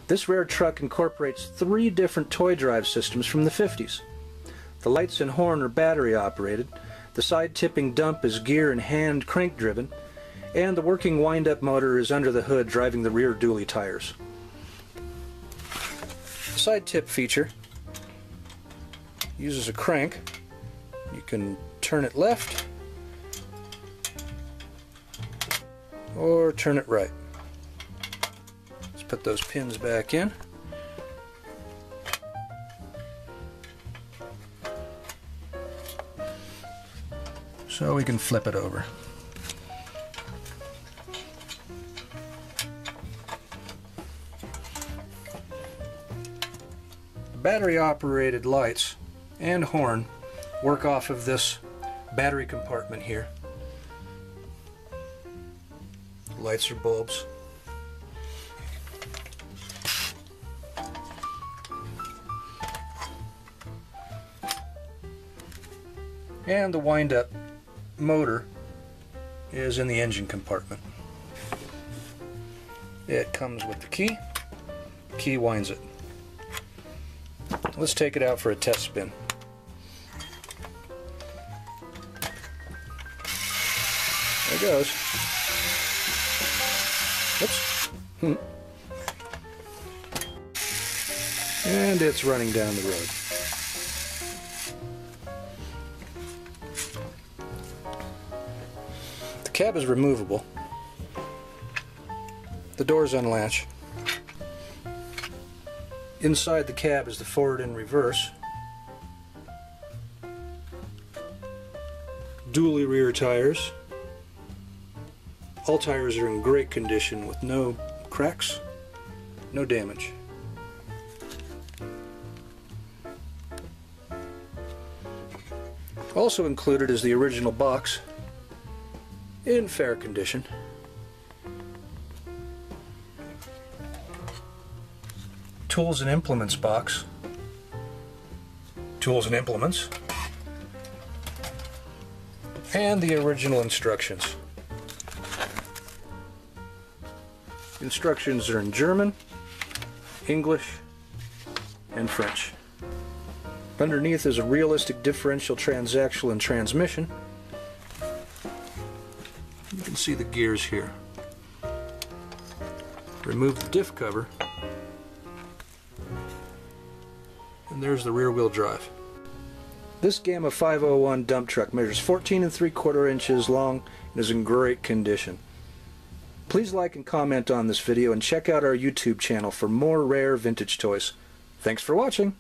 This rare truck incorporates 3 different toy drive systems from the 50s. The lights and horn are battery operated, the side-tipping dump is gear and hand crank driven, and the working wind-up motor is under the hood driving the rear dually tires. The side tip feature uses a crank. You can turn it left or turn it right. Let's put those pins back in. So we can flip it over. Battery operated lights and horn work off of this battery compartment here. Lights are bulbs. And the wind-up motor is in the engine compartment. It comes with the key. The key winds it. Let's take it out for a test spin. There it goes. Oops. And it's running down the road. The cab is removable. The doors unlatch. Inside the cab is the forward and reverse. Dually rear tires. All tires are in great condition with no cracks, no damage. Also included is the original box in fair condition. Tools and implements box. Tools and implements. And the original instructions. Instructions are in German, English, and French. Underneath is a realistic differential transaxle and transmission. You can see the gears here. Remove the diff cover. And there's the rear wheel drive. This Gama 501 dump truck measures 14 3/4 inches long and is in great condition. Please like and comment on this video and check out our YouTube channel for more rare vintage toys. Thanks for watching.